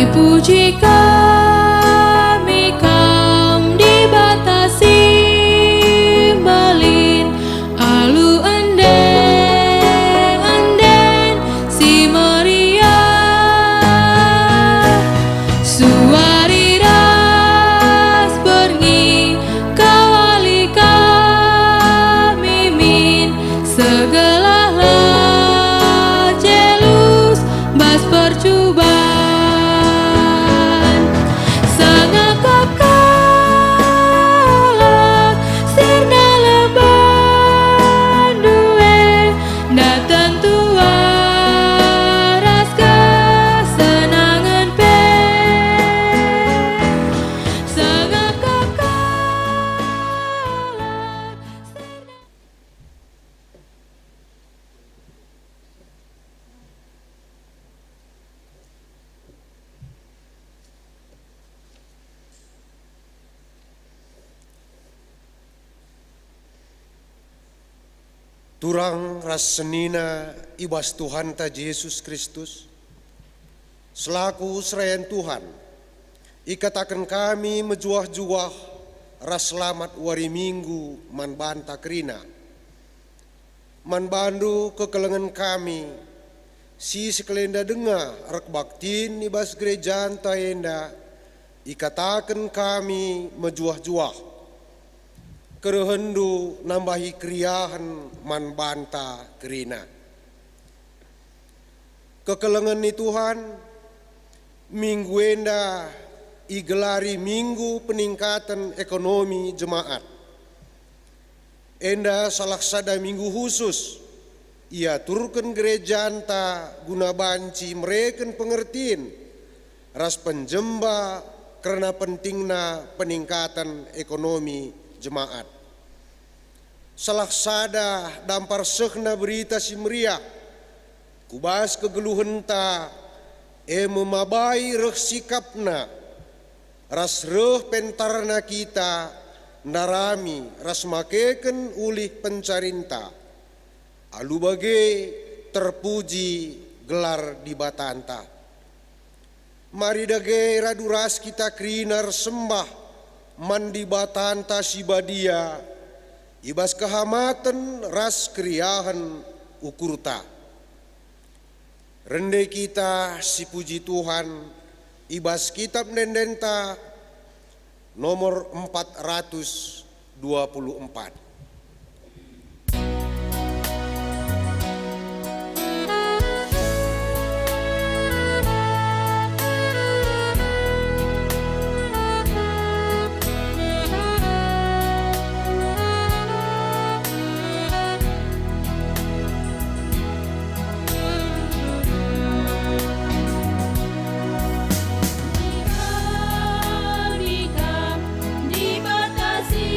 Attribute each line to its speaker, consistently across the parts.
Speaker 1: Dipuji kami kam dibatasi balin alu anden si Maria suari ras berngi kawali kami min segelah lah jelus bas percubaan
Speaker 2: Turang ras senina ibas Tuhan ta Yesus Kristus, selaku serayan Tuhan, ikatakan kami mejuah-juah ras selamat wari minggu man banta kerina. Man bandu kekelengan kami, si sekelenda denga rak baktin ibas gereja anta enda, ikatakan kami mejuah-juah. Kerehendu nambahi kriahan man banta kerina. Kekelengan ni Tuhan, minggu enda igelari minggu peningkatan ekonomi jemaat. Enda salah sada minggu khusus, ia turkan gereja anta guna banci mereken pengertian ras penjemba karena pentingna peningkatan ekonomi jemaat. Salah sada dampar sehna berita si meriah, kubas kegeluhenta memabai reh sikapna, ras reh pentarna kita narami ras makeken ulih pencarinta, alu bagai terpuji gelar di batanta. Mari dage raduras kita krinar sembah mandi batanta si badia, ibas kehamatan ras kriahan ukurta. Rende kita si puji Tuhan, ibas kitab nendenta nomor 424.
Speaker 1: Dibatasi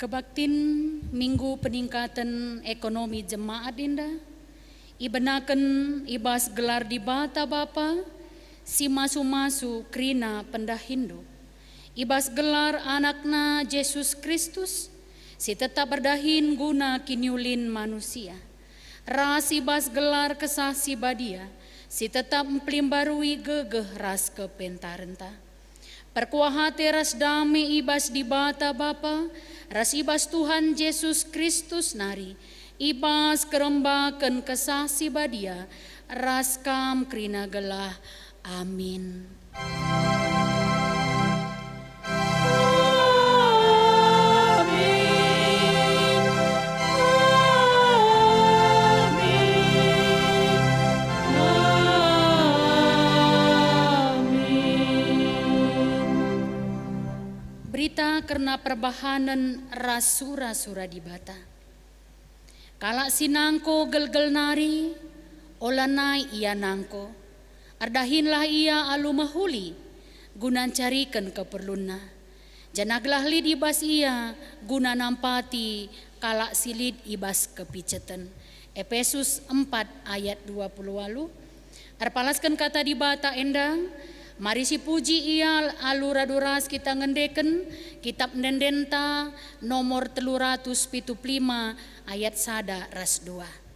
Speaker 3: Kebaktin Minggu Peningkatan Ekonomi Jemaat Indah, ibenaken ibas gelar di bata Bapa, si masu-masu krina pendahindo. Ibas gelar anakna Yesus Kristus, si tetap berdahin guna kiniulin manusia. Ras ibas gelar kesah si badia, si tetap memplimbarui gegeh ras kepentarenta. Perkuaha teras dame ibas di bata Bapa, ras ibas Tuhan Yesus Kristus nari, ibas kerembakan kesah si badia, ras kam krina gelah. Amin. Berita karena perbahanan rasura-sura di bata. Kalak sinangko gel-gel nari, olanai ia nangko. Ardahinlah ia alu mahuli, gunan carikan keperluna. Janaglah lid ibas ia, guna nampati kalak silid ibas kepicetan. Efesus 4 ayat 20. Arpalaskan kata di bata endang, mari si puji ia aluraduras kita ngendeken kitab Nendenta nomor 375 ayat 1 ras 2.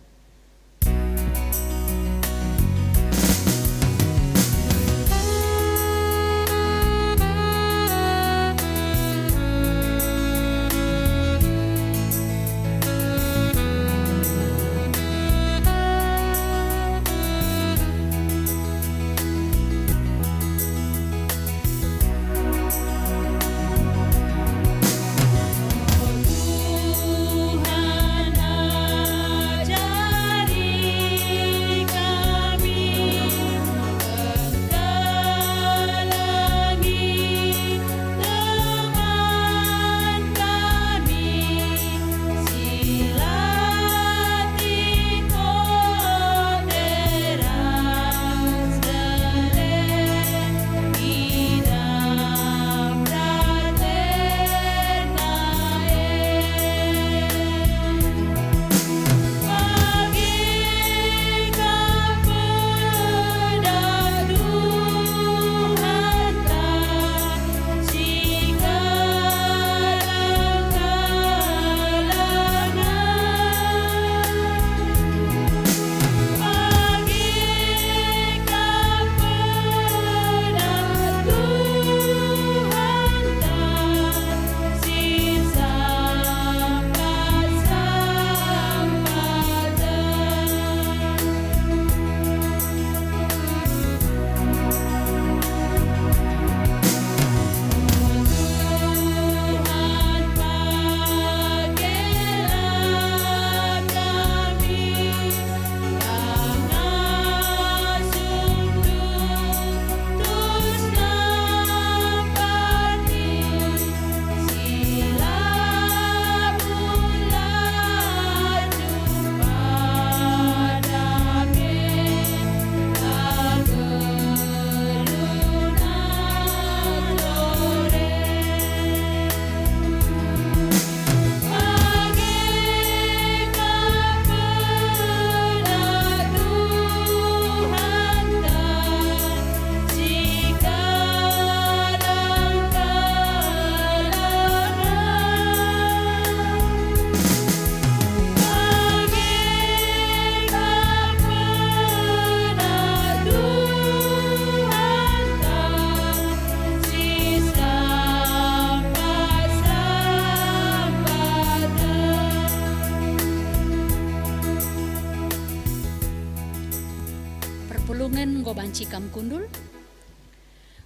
Speaker 3: Cikam kundul,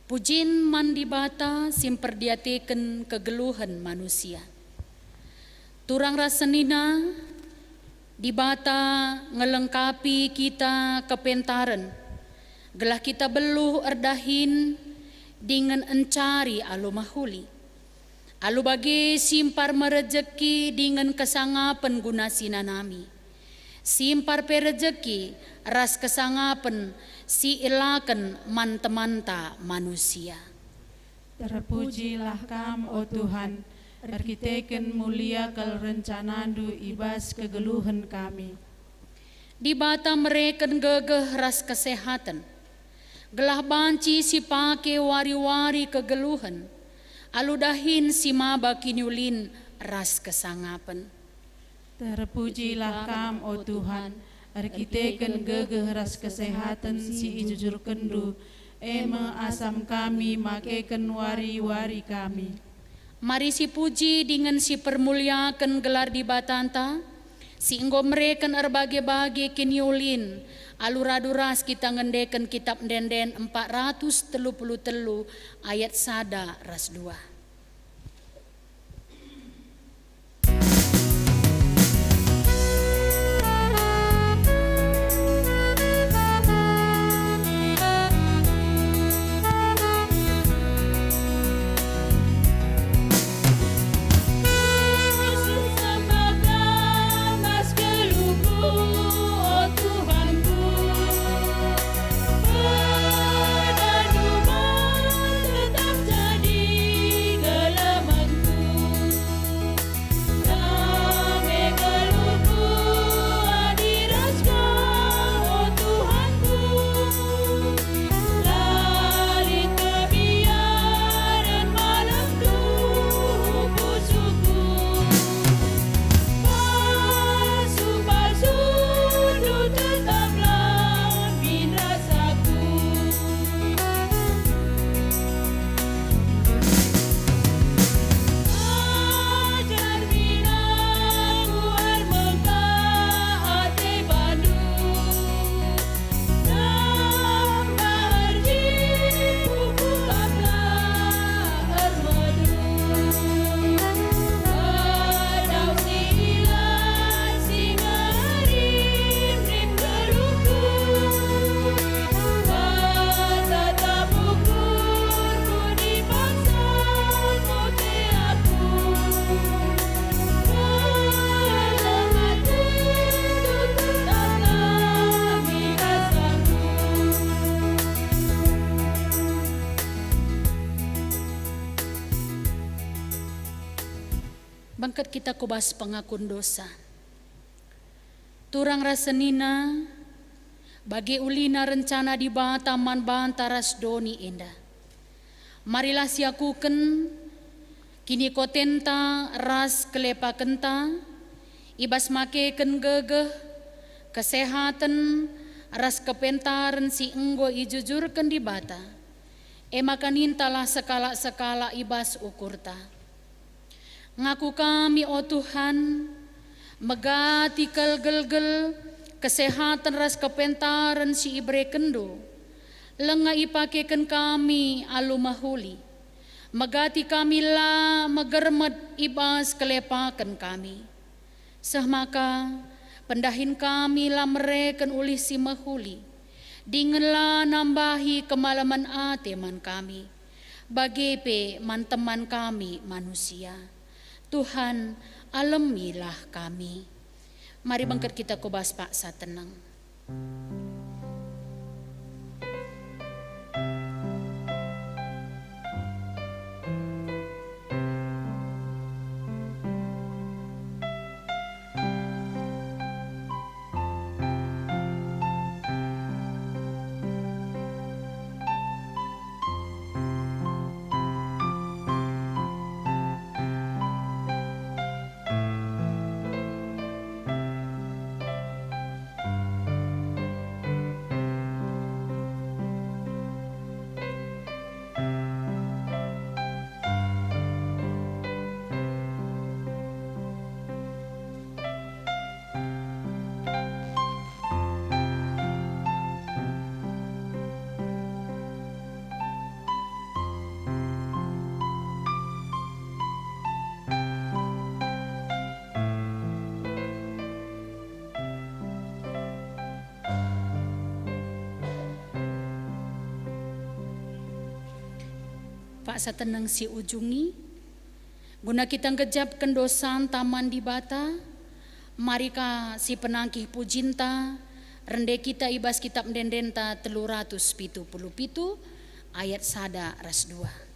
Speaker 3: pujin mandi bata simperdiateken kegeluhan manusia. Turang rasenina di bata ngelengkapi kita kepentaran, gelah kita beluh erdahin dengan encari alu mahuli. Alu bagi simpar merejeki dengan kesangapan guna sinanami. Simpar perejeki ras kesangapan si ilaken mantemanta manusia.
Speaker 4: Terpujilah Kam, o Tuhan, Arkiteken mulia kal rencanandu ibas kegeluhan kami.
Speaker 3: Di bata mereken gegeh ras kesehatan. Gelah banci si pake wari-wari kegeluhan. Aludahin si maba kinyulin ras kesangapan.
Speaker 4: Terpujilah Kam, o Tuhan, arkiteken gegeh ras kesehatan si ijujur kendu, eme asam kami makeken wari-wari kami.
Speaker 3: Mari si puji dengan si permuliakan gelar di batanta, si enggo mereken erbage-bage kinyulin, aluraduras kita ngendeken kitab denden 433 ayat 1 ras 2. Bangkat kita kubas pengakun dosa. Turang rasenina bagi ulina rencana di bataman bantaras doni indah. Marilah siakuken kini kotenta ras kelepa kenta ibas makeken gegeh kesehatan ras kepentaran si enggo ijujurken di bata. Makanintalah sekala-sekala ibas ukurta. Ngaku kami, o Tuhan, megati gel kesehatan ras kepentaran si ibre kendo. Lenga ipakeken kami alu mahuli. Megati kami la megermet ibas kelepaken kami. Sehmaka pendahin kami la mereken ulih si mahuli. Dingenlah nambahi kemalaman ateman kami. Bagepe man teman kami manusia. Tuhan, alamilah kami. Mari bangkit kita kubas paksa tenang. Pak satenang si ujungi, guna kita ngejapkan dosan taman di bata, marika si penangkih pujinta, rende kita ibas kitab dendenta 377 ayat 1 ras 2.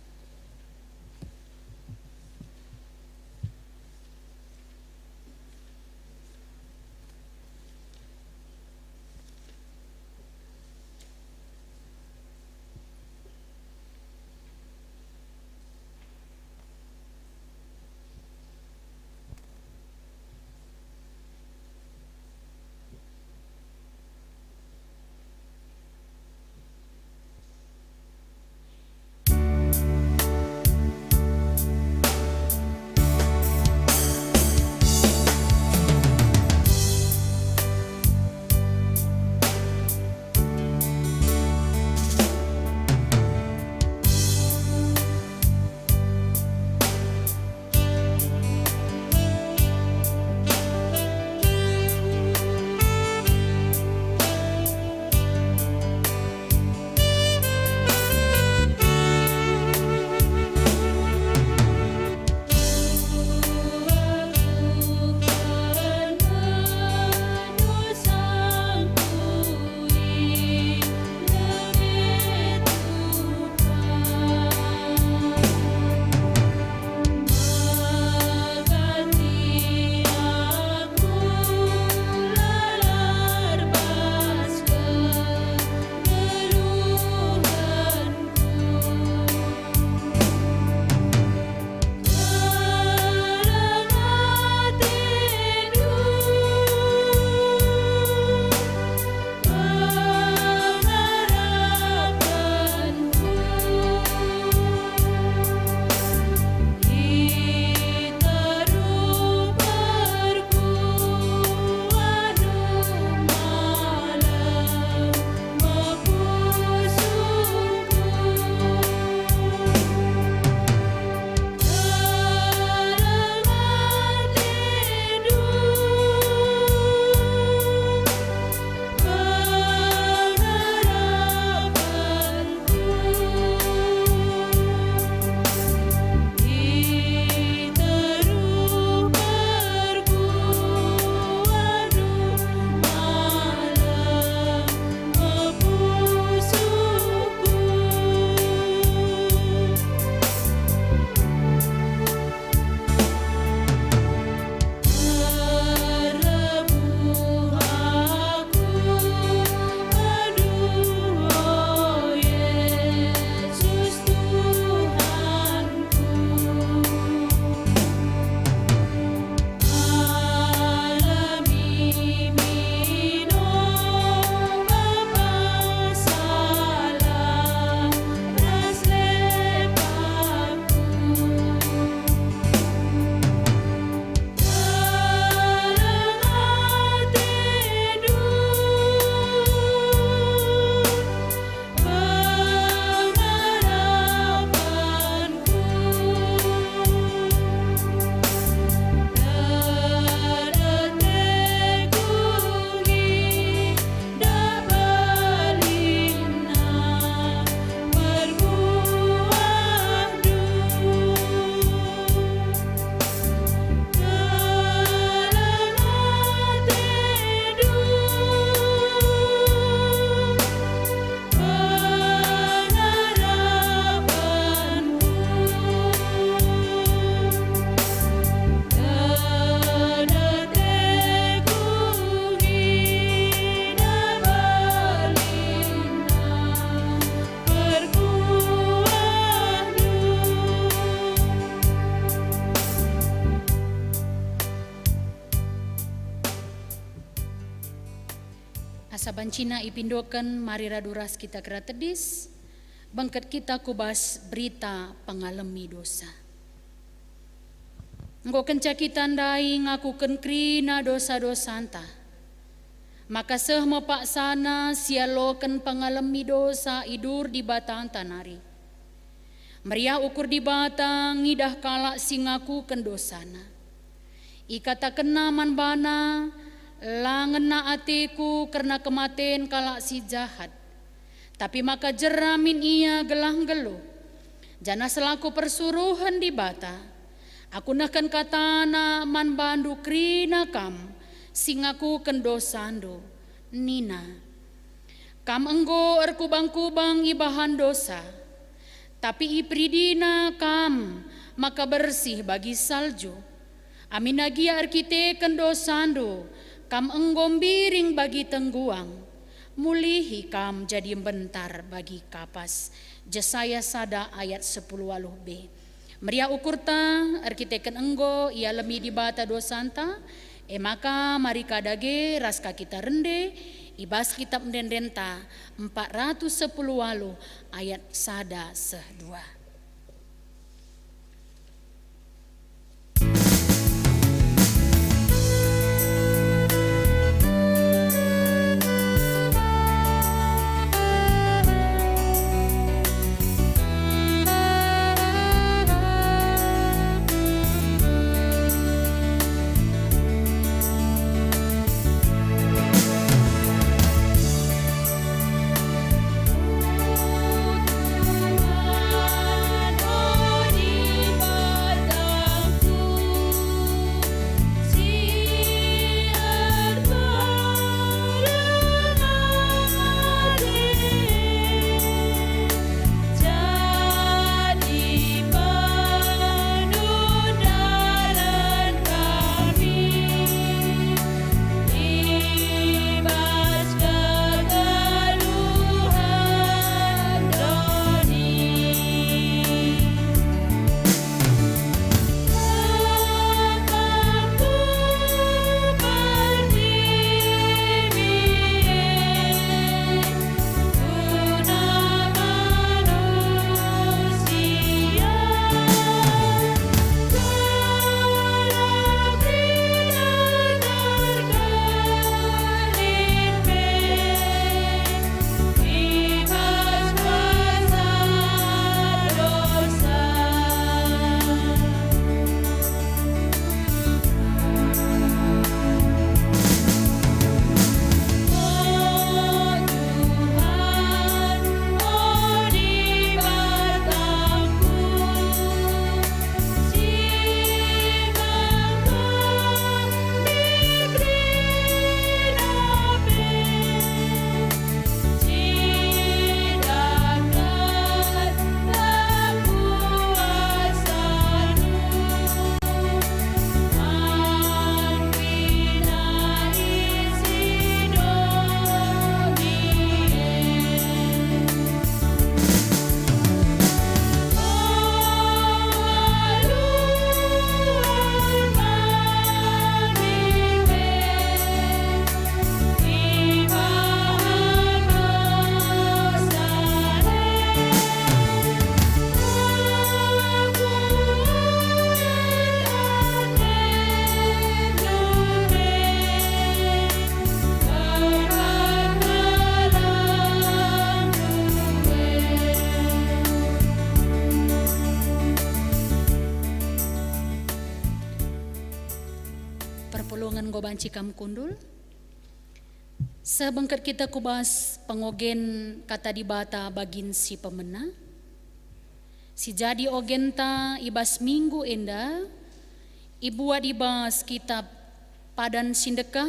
Speaker 3: Sabancina ipindokan mari raduras kita kera tedis, bangkat kita kubas berita pengalami dosa. Engkau kenca kita ndai ngakuken krina dosa-dosa anta. Maka seh mepak sana sialoken pengalami dosa idur di batang tanari. Meriah ukur di batang ngidah kalak singaku kendosana. Ikata kena man bana langena atiku karena kematen kalak si jahat. Tapi maka jeramin ia gelang geluh. Jana selaku persuruhan di bata. Aku nakan katana man bandu krina kam singaku kendosando nina. Kam enggo erkubang-kubang ibahan dosa. Tapi ipridina kam maka bersih bagi salju. Aminagia arkite kendosando kam enggombiring bagi tengguang. Mulihi kam jadi bentar bagi kapas. Jesaya sada ayat 10b. Meria ukurta arkiteken enggo ia lemi di bata dosanta. Maka mari kadage raska kita rende. Ibas kitab mendendenta 410 ayat sada sehdua. Perpulungan gobanci kam kundul. Sebengket kita kubas pengogen kata di bata bagin si pemena. Si jadi ogenta ibas minggu enda. Ibuat ibas kitab padan sindeka.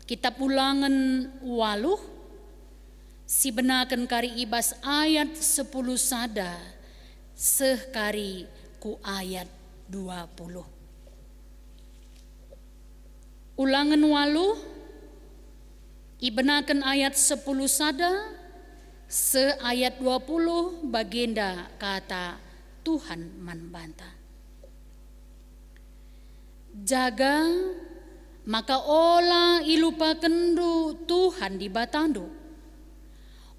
Speaker 3: Kitab ulangan waluh. Si benakan kari ibas ayat 10 sada. Sekari ku ayat 20. Ulangan waluh ibenakan ayat 10 sada se ayat 20 bagenda kata Tuhan manbanta. Jaga maka ola ilupakendu Tuhan di batandu.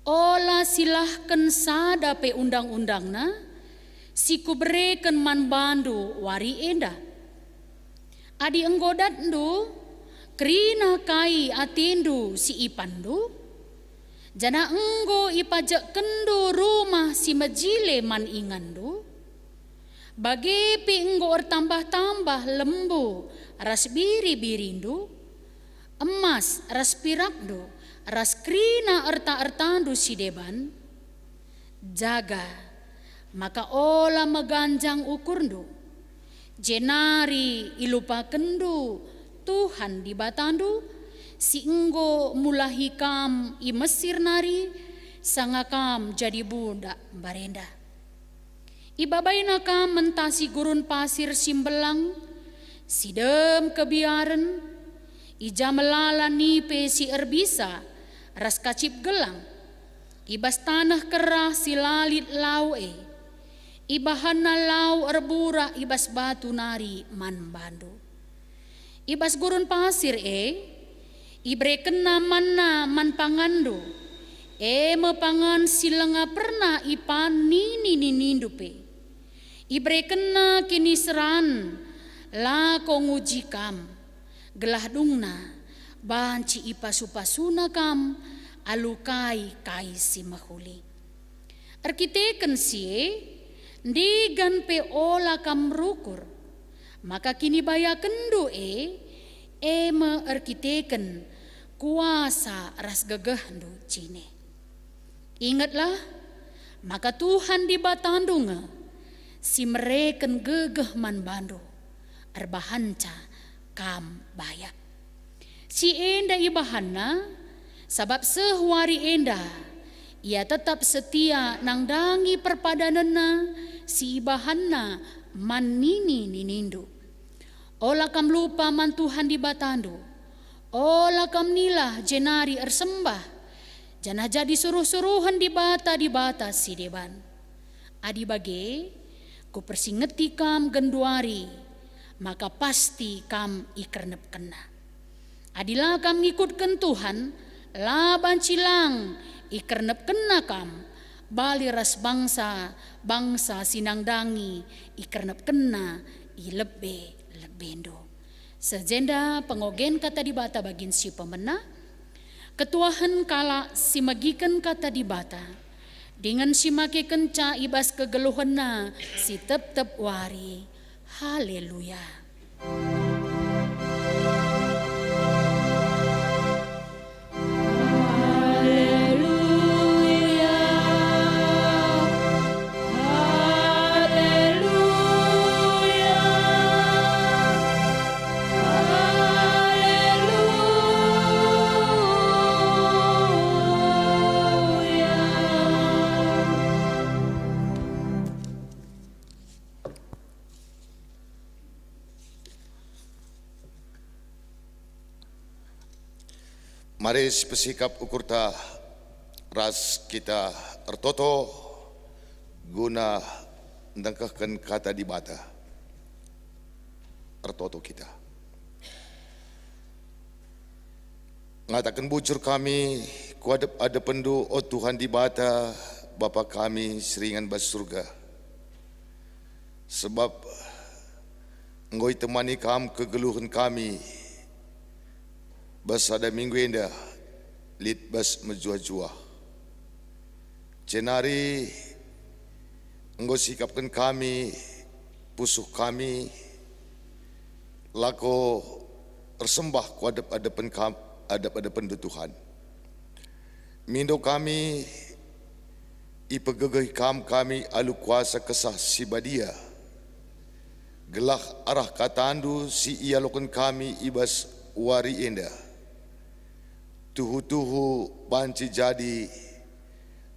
Speaker 3: Ola silahkan sadape undang-undangna, siku bereken man bandu wari enda. Adi enggodatndu, krina kai atindu si ipandu, jana enggo ipajak kendu rumah si majile man ingandu, bagepi enggo tambah-tambah lembu ras biri-birindu, emas ras pirakdu, ras krina erta-ertandu si deban, jaga maka ola meganjang ukurndu, jenari ilupakendu Tuhan di batandu, si enggo mulahi kam i Mesir nari, sangakam jadi budak barenda. Ibabaina kam mentasi gurun pasir simbelang, sidem kebiaran, ija melala nipe si erbisa, ras kacip gelang, ibas tanah kerah si lalit laue, ibahana lau erbura ibas batu nari man bandu. Ibas gurun pasir ibre kena mana man pangandu, mepangan silenga pernah ipan nini nindupe, ibre kena kini seran la konguji kam, gelah dungna banci ipasupasuna kam alukai kai si mahuli. Arkiteken si digan pe ola kam rukur, maka kini baya kendu me arkiteken kuasa ras gagahdu cine. Ingatlah, maka Tuhan di batandunga si mereken gegah man bandu arbahanca kam baya. Si enda ibahana sabab sehwari enda ia tetap setia nang dangi perpadanana si ibahana man nini ninindu. Ola kam lupa man Tuhan di batandu, ola kam nilah jenari ersembah, jana jadi suruh-suruhan di bata si deban. Adi bage, ku persingeti kam genduari, maka pasti kam ikernep kena. Adilah kam ngikutkan Tuhan, laban cilang ikernep kena kam, bali ras bangsa sinang dangi ikernep kena ilebe lebendo. Sejenda pengogen kata di bata bagin si pemena, ketuahan kala si magikan kata di bata, dengan si make kenca ibas kegeluhana si tep wari. Haleluya.
Speaker 5: Mari bersikap ukur ta ras kita ertoto guna mendengkahkan kata di bata ertoto kita. Ngatakan bujur kami kuadep ada pendu oh Tuhan di bata Bapa kami seringan bas surga. Sebab Engkau temani kami kegeluhan kami. Bas ada minggu indah lit bas menjua-jua. Cenari Engkau sikapkan kami, pusuh kami, lako tersembah ku adap-adapan Tuhan. Mindo kami, ipegegeh kami alu kuasa kesah si badia. Gelah arah katandu si ialokan kami ibas wari indah. Tuhu-tuhu banci jadi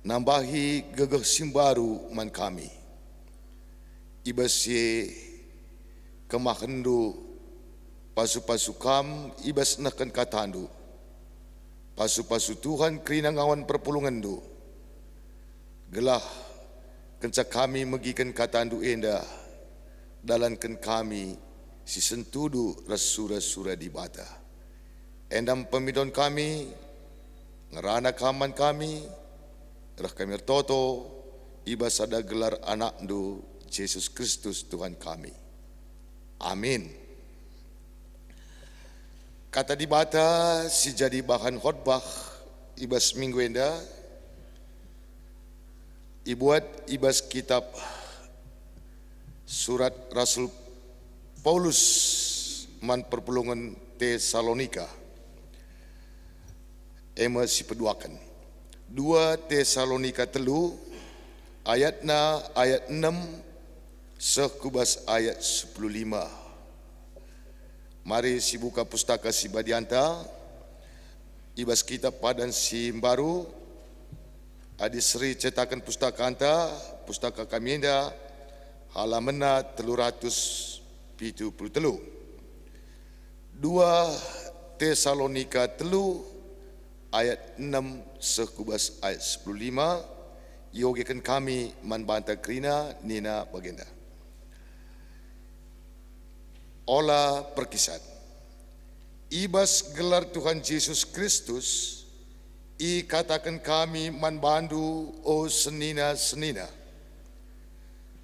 Speaker 5: nambahi gegeh simbaru man kami. Ibas ye kemahendu pasu-pasu kam ibas nakan katandu. Pasu-pasu Tuhan kerina ngawan perpulungandu. Gelah kenca kami megikan katandu enda dalankan kami si sentudu rasura-sura di bata. Endam pemidon kami, ngerana kaman kami, rah kami toto, iba sada gelar anak du Yesus Kristus Tuhan kami. Amin. Kata di bata si jadi bahan khotbah ibas minggu enda, ibuat ibas kitab surat Rasul Paulus man perpulungan Tesalonika. Ema si peduakan 2 Tesalonika 3 ayatna ayat 6 sekubas ayat 15. Mari si buka pustaka si Badianta, ibas kitab padan si baru, adi seri cetakan pustaka anta, pustaka kami enda, halamana 373. 2 Tesalonika 3 ayat 6 sekubas ayat 15, yogikan kami manbanta krina nina bagenda. Ola perkisat. Ibas gelar Tuhan Yesus Kristus, i katakan kami manbandu o senina-senina.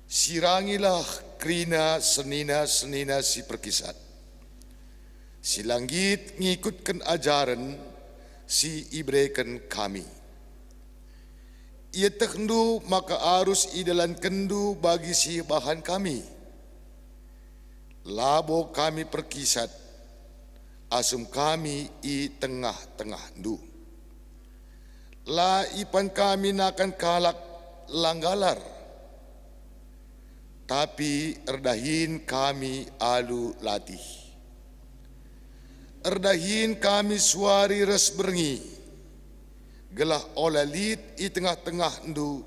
Speaker 5: Sirangilah krina senina-senina si perkisat. Si langit ngikutkan ajaran, si ibrekan kami. Ia tekndu maka arus idalan kendu bagi si bahan kami. Labo kami perkisat, asum kami i tengah-tengah du. La ipan kami nakan kalak langgalar, tapi erdahin kami alu latih. Erdahin kami suari res berngi, gelah olalit i tengah-tengah du,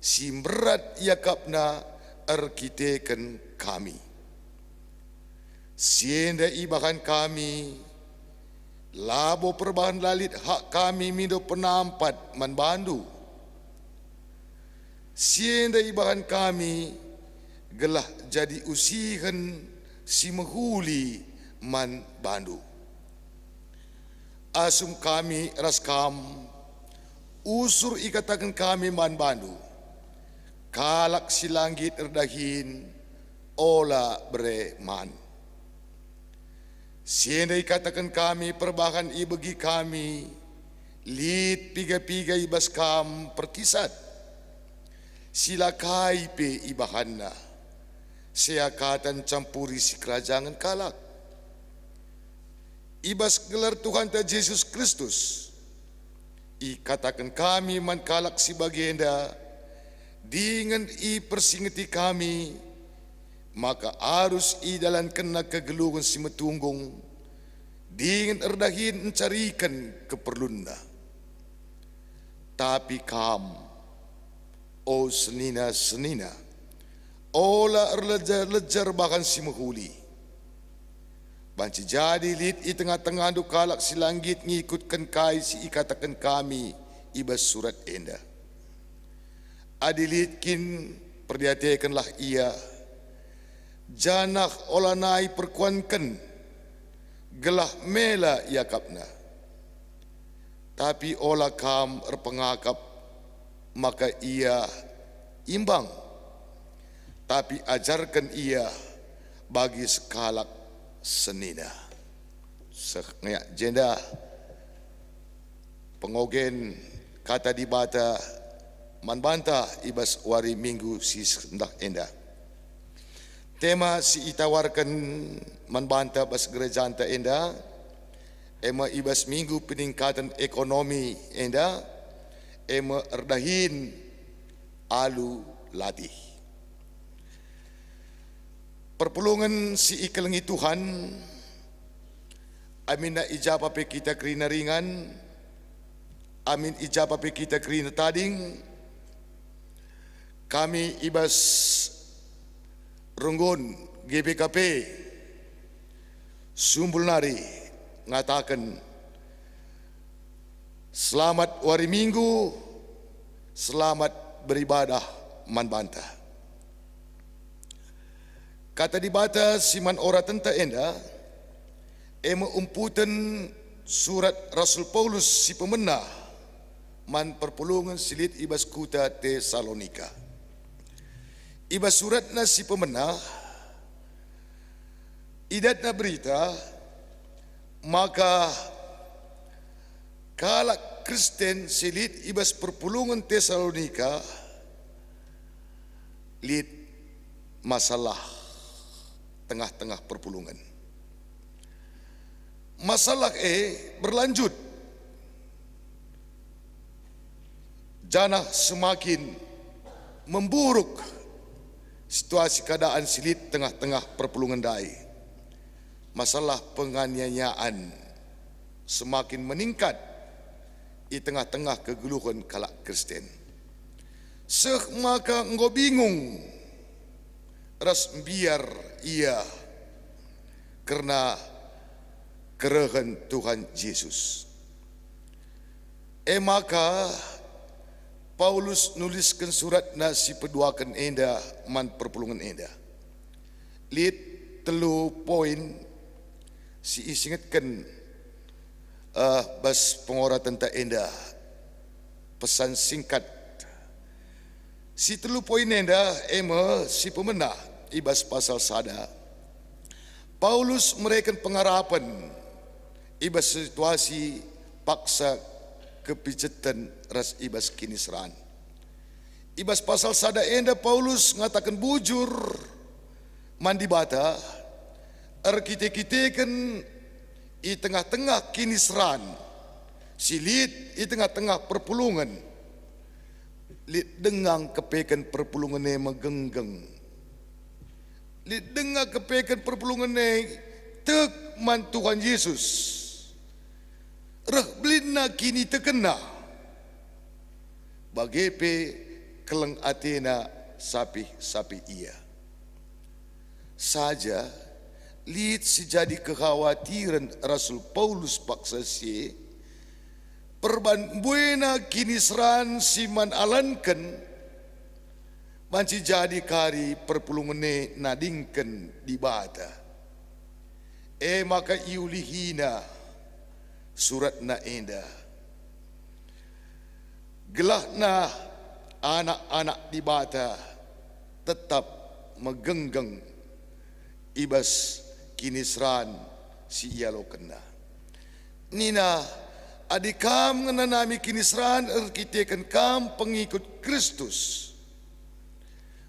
Speaker 5: simberat yakapna erkiteken kami. Sienda ibahan kami, labo perbahan lalit hak kami mido penampat manbandu. Sienda ibahan kami, gelah jadi usihan si menghuli manbandu. Asum kami raskam, usur ikatakan kami manbandu. Kalak si langit erdahin, ola breman. Sienda ikatakan kami perbahan ibagi kami, lit piga-piga ibas kam perkisat. Silakai pe ibahanna, seakatan campuri si kerajaan kalak. Ibas gelar Tuhan ta Yesus Kristus, ikatakan kami man kalak si bagenda, dengan i persingeti kami, maka arus i dalan kena kegeluhan si metunggung, dengan erdahin mencarikan keperlunna. Tapi kam, o senina-senina, ola erlejar-lejar bahkan si menghuli. Banci jadi lit i tengah-tengah du kalak si langit ngikutkan kai si ikatakan kami ibas surat enda. Adilit kin perdiatekanlah ia, janah olanai perkuankan, gelah mela yakapna. Tapi olah kam erpengakap, maka ia imbang. Tapi ajarkan ia bagi sekalak senina. Sengayak jenda pengogen kata di bata manbanta ibas wari minggu si sendah endah. Tema si itawarkan manbanta bas gereja anta enda, ema ibas minggu peningkatan ekonomi enda, ema erdahin alu latih. Perpulungan si ikelengi Tuhan, amin na ijabah pe kita kerina ringan, amin ijabah pe kita kerina tading, kami ibas Runggun GBKP Sumbul Nari ngatakan selamat wari minggu, selamat beribadah manbanta. Kata dibata siman ora tenta enda, ema umputan surat Rasul Paulus si pemenah man perpulungan silit ibas kuta Tesalonika. Ibas suratna si pemenah, idatna berita, maka kalak Kristen silit ibas perpulungan Tesalonika, lihat masalah tengah-tengah perpulungan. Masalah berlanjut, jana semakin memburuk situasi keadaan silit tengah-tengah perpulungan dai. Masalah penganiayaan semakin meningkat di tengah-tengah kegeluhan kalak Kristen. Maka engkau bingung ras biar ia karena kerehan Tuhan Yesus. Maka Paulus nuliskan surat nasi peduakan enda man perpulungan enda. Lihat telu poin si isingatkan bas pengora tentang enda pesan singkat. Si telu poin enda si pemenah ibas pasal sada. Paulus mereka pengharapan ibas situasi paksa kepijetan ras ibas kinisran. Ibas pasal sada enda Paulus ngatakan bujur mandi bata arkite-kitekan i tengah-tengah kinisran silit i tengah-tengah perpulungan lit dengang kepekan perpulungan megenggeng lit dengang kepekan perpulungan tek man Tuhan Yesus reh blina kini terkena bagepe keleng Athena sapi ia saja lihat sejadi kekhawatiran Rasul Paulus paksa si perban buena kinisran siman alankan manci jadi kari perpulungane nadingkan di bata. Maka iulihina surat na enda. Gelahna anak-anak di bata tetap megenggeng ibas kinisran si ialo kena. Nina adikam ngenanami kinisran erkitekan kam pengikut Kristus.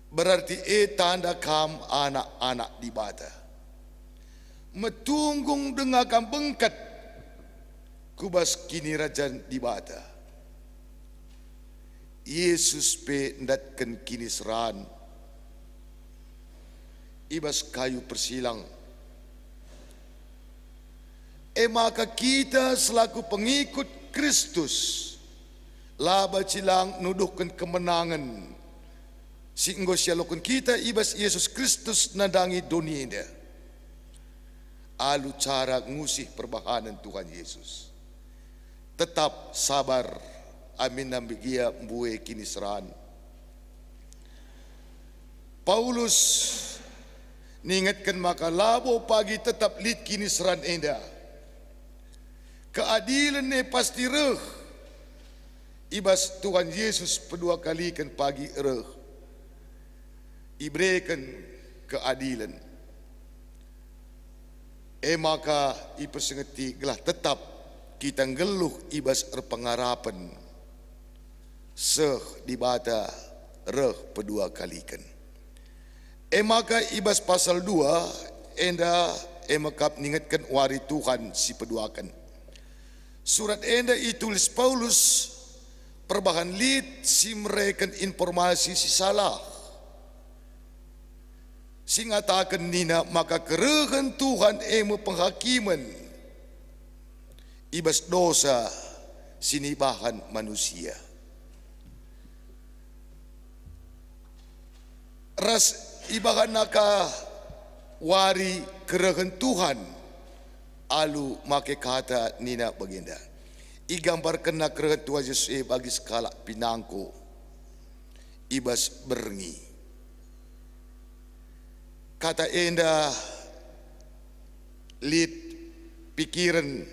Speaker 5: Berarti tanda kam anak-anak di bata. Metunggung dengakan bengkat kubas kini rajan di bata. Yesus pe ndatkan kinisran ibas kayu persilang. Maka kita selaku pengikut Kristus laba cilang nuduhkan kemenangan sehingga sialokun kita ibas Yesus Kristus nadangi dunia ini. Alu cara ngusih perbahanan Tuhan Yesus. Tetap sabar. Amin nambigia mbue kinisran. Paulus ningatkan maka labo pagi tetap lid kinisran enda. Keadilan ne pasti reh. Ibas Tuhan Yesus kedua kali kan pagi reh. Ibrekan keadilan. Maka ipersengeti gelah tetap kita ngeluh ibas erpengarapan. Seh di bata reh kedua kalikan. Maka ibas pasal 2 enda emakap ningatkan wari Tuhan si peduakan. Surat enda itulis Paulus perbahan lid si mereken informasi si salah. Si ngatakan nina maka kerehan Tuhan penghakiman ibas dosa sinibahan manusia. Ras ibahan naka wari kerehan Tuhan alu make kata nina baginda. Igambarkan na kerehan Tuhan Yesus bagi skala pinangko ibas berngi. kata enda lid pikiran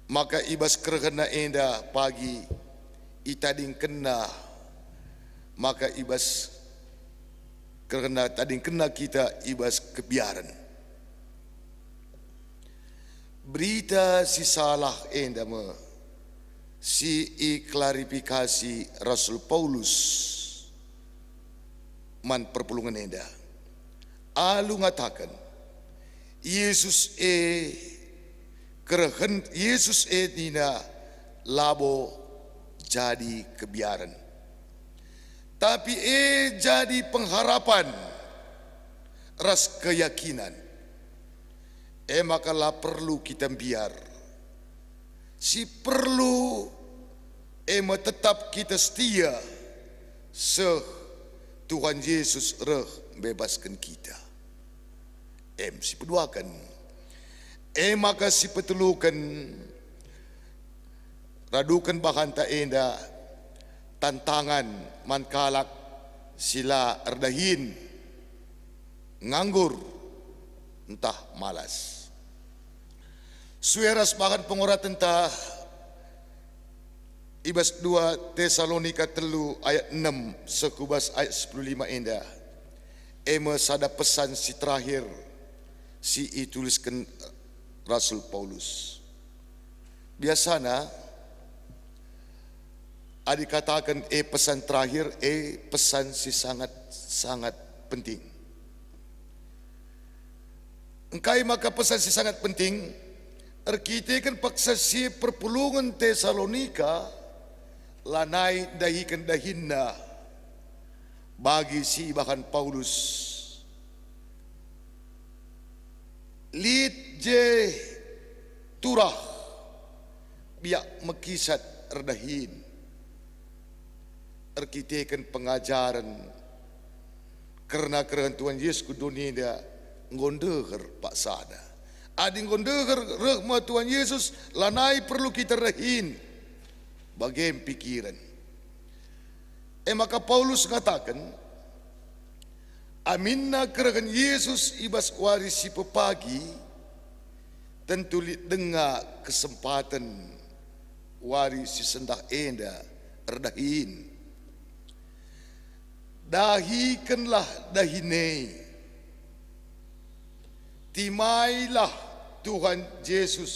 Speaker 5: maka ibas kerana enda pagi itading kena maka ibas kerana tading kena kita ibas kebiaran berita si salah enda me si klarifikasi Rasul Paulus man perpulungan enda alu ngatakan Yesus dina labo jadi kebiaran tapi jadi pengharapan ras keyakinan makalah perlu kita biar si perlu tetap kita setia Tuhan Yesus bebaskan kita si peduakan maka si petulukan radukan bahan ta enda tantangan mankalak sila erdahin nganggur entah malas sueras bahan penguratan ta ibas 2 Tesalonika 3 ayat 6 sekubas ayat 15 enda sada pesan si terakhir si tuliskan Rasul Paulus biasana dikatakan pesan terakhir pesan si sangat penting engkai maka pesan si sangat penting kita kan paksa si perpulungan Tesalonika lanai dahikan dahinna bagi si bahkan Paulus lid je turah biak mekisat erdahin erkitekan pengajaran karena Tuhan Yesus ke dunia dia ngondeher pak sada adi ngondeher rahmat Tuhan Yesus lanai perlu kita rahin bagian pikiran maka Paulus mengatakan aminna kerakan Yesus ibas warisi pepagi tentu dengar kesempatan warisi sendah enda erdahin dahikanlah dahine timailah Tuhan Yesus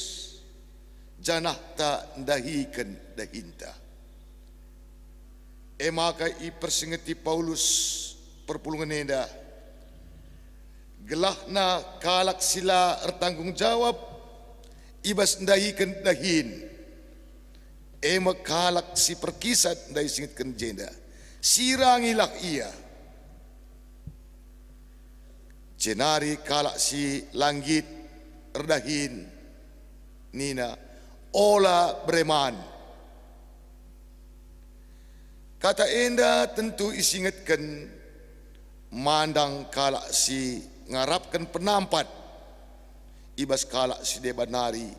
Speaker 5: janah tak dahikan dahinta maka persingeti Paulus perpulungan enda gelahna kalak sila ertanggung jawab ibas dahikan dahin kalak si perkisat dahi singitkan jenda sirangilah ia jenari kalak si langit erdahin nina ola breman kata enda tentu isingatkan mandang kalak si ngarapkan penampat ibas kalak si debanari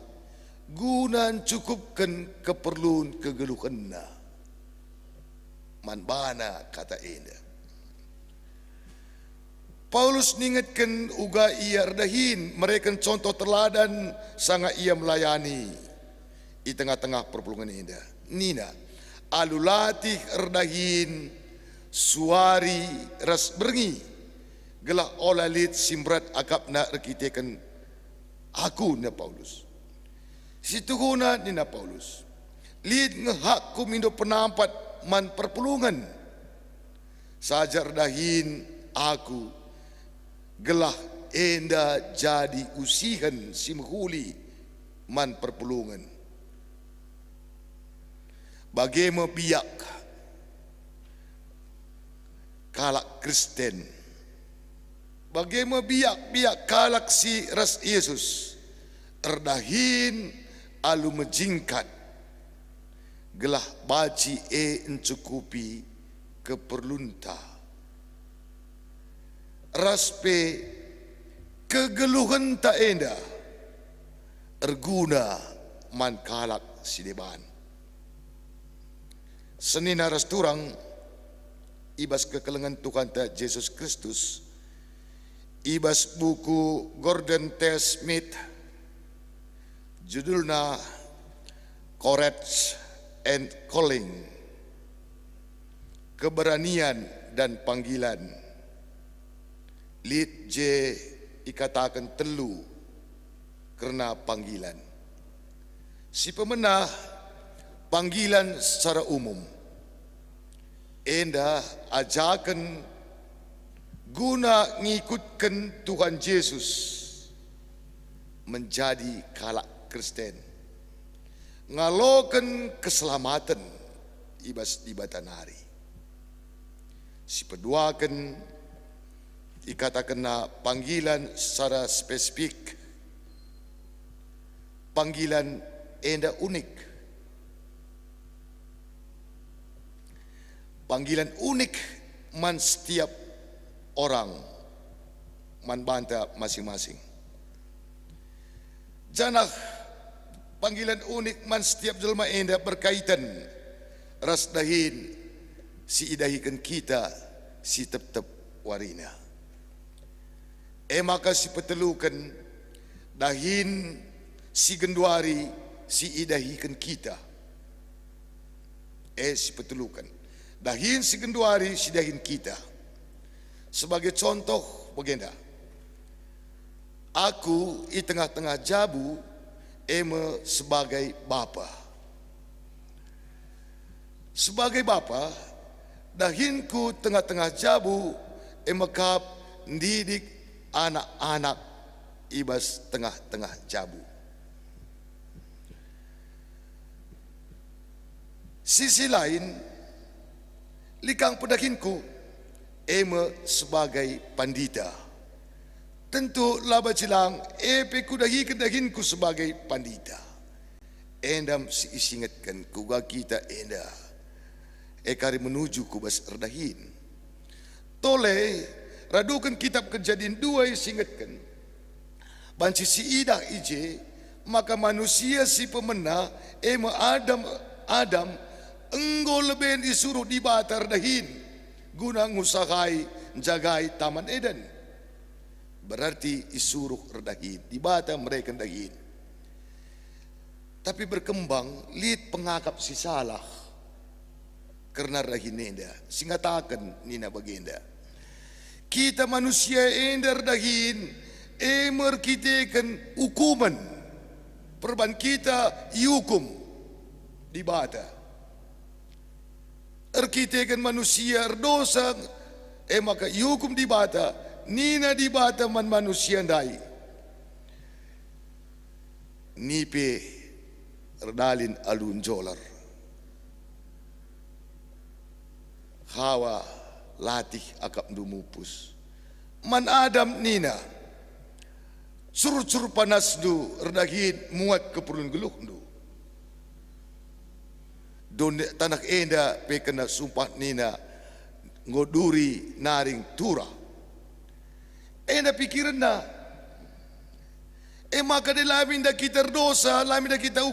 Speaker 5: gunan cukupkan keperluan kegeluhanna manbana kata enda Paulus ningatkan uga ia erdahin mereka contoh teladan sangat ia melayani di tengah-tengah perpulungan enda nina alulatih erdahin suari ras berngi gelah olalit simrat akap na rekitekan aku na Paulus situhuna ni na Paulus lid ngehak kumindo penampat man perpulungan sajar dahin aku gelah enda jadi usihan simhuli man perpulungan bagaimana biak kalak Kristen bagaimana biak kalak si ras Yesus erdahin alu menjingkat gelah baci encukupi keperlunta raspe kegeluhan tak enda erguna man kalak si deban senina ras turang ibas kekelengan Tuhan ta Yesus Kristus ibas buku Gordon T. Smith, judulnya Courage and Calling, keberanian dan panggilan. Lid J ikatakan telu karena panggilan. Si pemenah panggilan secara umum. Enda ajakan guna ngikutkan Tuhan Yesus menjadi kalak Kristen. Ngalokan keselamatan ibas di batanari. Si peduakan ikatakan panggilan secara spesifik. Panggilan enda unik. Panggilan unik man setiap orang man banta masing-masing. Janah panggilan unik man setiap jelma enda berkaitan ras dahin si idahikan kita si tep-tep warina. Maka si petelukan dahin si genduari si idahikan kita. Si petelukan dahin si genduari si dahin kita. Sebagai contoh begenda, aku di tengah-tengah jabu sebagai bapa. Sebagai bapa, dahinku tengah-tengah jabu mekap didik anak-anak ibas tengah-tengah jabu. Sisi lain, likang pedahinku sebagai pandita. Tentu laba cilang kudahi kedahinku sebagai pandita. Endam si isingatkan kuga kita enda kari menuju kubas erdahin. Tole radukan kitab Kejadian 2 isingatkan banci si idah ije maka manusia si pemenah Adam enggo leben disuruh di batar dahin guna ngusahai jagai Taman Eden. Berarti disuruh redahin di batar mereka dahin. Tapi berkembang lid pengakap si salah karena dahin enda singatakan nina bagenda. Kita manusia enda dahin merkitekan hukuman perban kita iukum di batar. Erkitekan manusia erdosa maka hukum di bata nina di bata man manusia ndai nipe erdalin alun jolar Hawa latih akap dumupus man Adam nina sur-sur panas du erdahin muat keperluan geluh du don tanah enda pekena sumpah nina ngoduri naring tura. Enda pikiran na maka de lamin da kita dosa, lamin da kita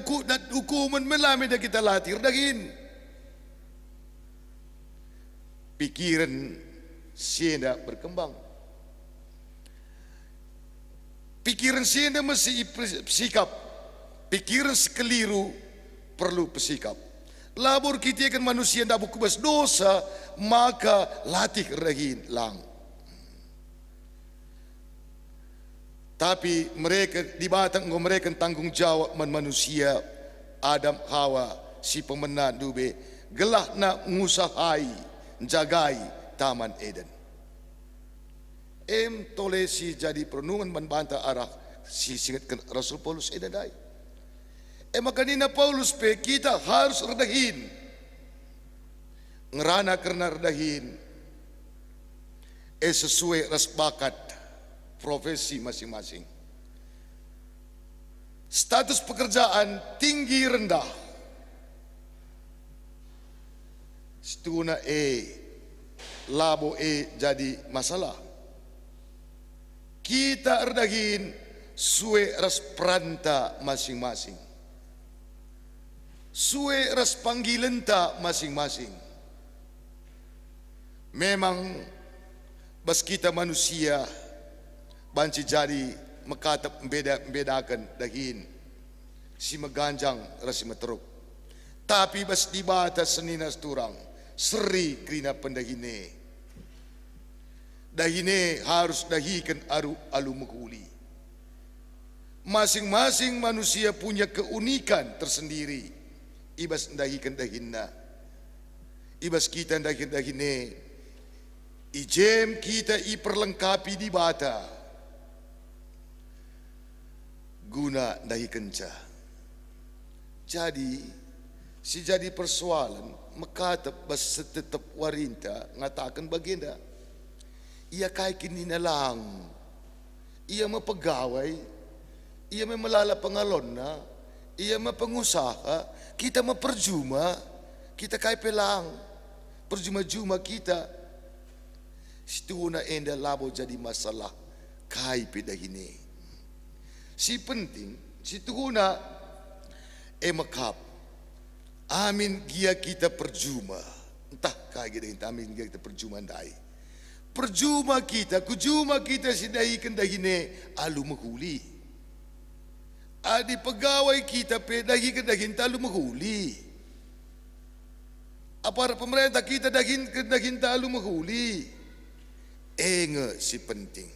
Speaker 5: hukuman, melamin da kita latir dagin. Pikiran sienda berkembang. Pikiran sienda mesti bersikap. Pikiran sekeliru perlu bersikap. Labur kita kan manusia ndak kubas dosa maka latih rahin lang. Tapi mereka di batang mereka tanggung jawab manusia Adam Hawa si pemenang dube gelah nak ngusahai jagai Taman Eden. Tolesi jadi perenungan membantah arah si singatkan Rasul Paulus edadai. Maka nina Paulus kita harus redahin. Ngerana karena redahin. Sesuai ras bakat profesi masing-masing. Status pekerjaan tinggi rendah. Setuna labo jadi masalah. Kita redahin sue ras peranta masing-masing. Sue ras panggilan ta masing-masing. Memang bas kita manusia banci jadi makatap bedakan dahin si meganjang rasi meteruk. Tapi bas di batas seninas turang seri krina pendahine. Dahine harus dahikan alu mekuli. Masing-masing manusia punya keunikan tersendiri. Ibas dahikan dahinna. Ibas kita dahikan dahine. Ijem kita iperlengkapi di bata. Guna dahikan ca. Jadi, si jadi persoalan makatap bas setetap warinta ngatakan baginda. Ia kay kininalang. Ia mapagaway. Ia malala pangalon na, ia mapengusaha, kita maperjuma, kita kay pelang, perjuma-juma kita. Situ na enda labo jadi masalah kay pedahine. Si penting, situ na makap, amin gia kita perjuma, entah kay kita amin gia kita perjuma dai. Perjuma kita, kujuma kita sidai kendahine alu mahuli. Adi pegawai kita dahi kedahin talu menghuli. Aparat pemerintah kita dahin kedahin talu menghuli. Enge si penting.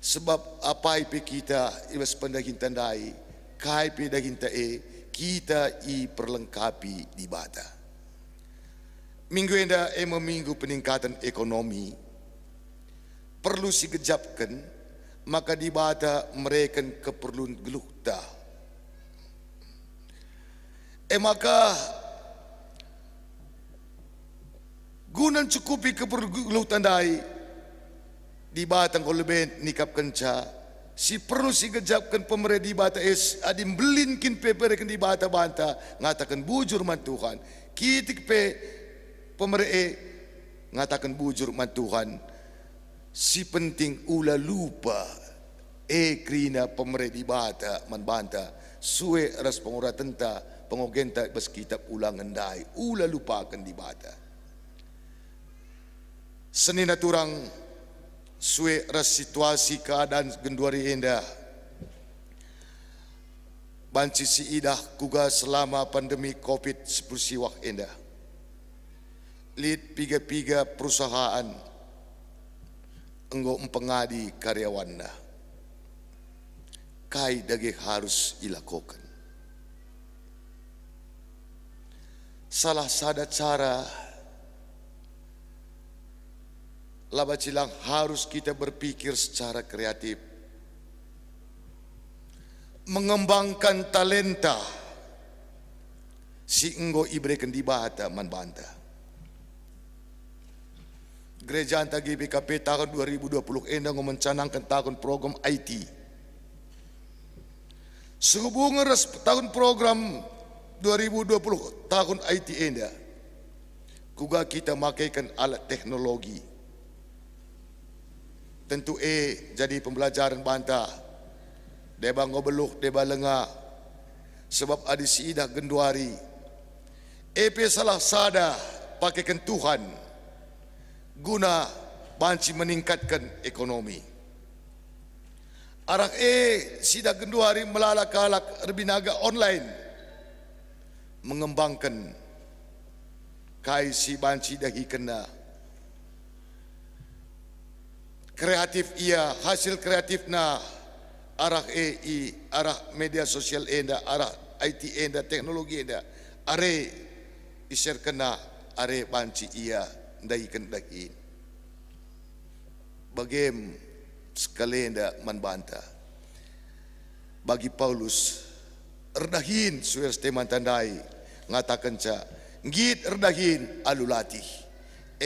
Speaker 5: Sebab apa IP kita ibas pendahin tandai, kai pedahin tae kita i perlengkapi di bata. Minggu enda minggu peningkatan ekonomi perlu sigejapkan. Maka di bata mereka keperluan gelukta. Maka gunan cukupi keperluan gelukta dai di bata kolben nikap kenca. Si perlu si gejapkan pemerintah di bata adim belinkin peperekan di bata banta ngatakan bujur man Tuhan. Kitik pe pemerintah ngatakan bujur man Tuhan. Si penting ula lupa krina pemerintah di bata manbanta suwe ras pengura tenta pengogenta bas kitab ulangan dai ula lupakan di bata. Senina turang suwe ras situasi keadaan genduari enda banci si idah kuga selama pandemi COVID-19 siwak enda. Lid piga-piga perusahaan enggo empengadi karyawanna kai dage harus dilakukan. Salah sada cara laba cilang harus kita berpikir secara kreatif, mengembangkan talenta si enggo ibrekan di bata manbanta. Gereja Anta GBKP tahun 2020 endang mencanangkan tahun program IT. Sehubungan tahun program 2020 tahun IT enda, kuga kita makaikan alat teknologi. Tentu jadi pembelajaran bantah. Deba ngobeluh, deba lengah. Sebab ada si idah genduari. EP salah sada pakaikan Tuhan. Guna banci meningkatkan ekonomi. Arak sida genduari melalak kalak rebinaga online mengembangkan kai si banci dahi kena kreatif ia hasil kreatif na arak arak media sosial enda arak IT enda teknologi enda are iser kena are banci ia dahikan dahi bagem skalenda manbanta bagi Paulus erdahin suer steman tandai ngatakan ca ngit erdahin alulatih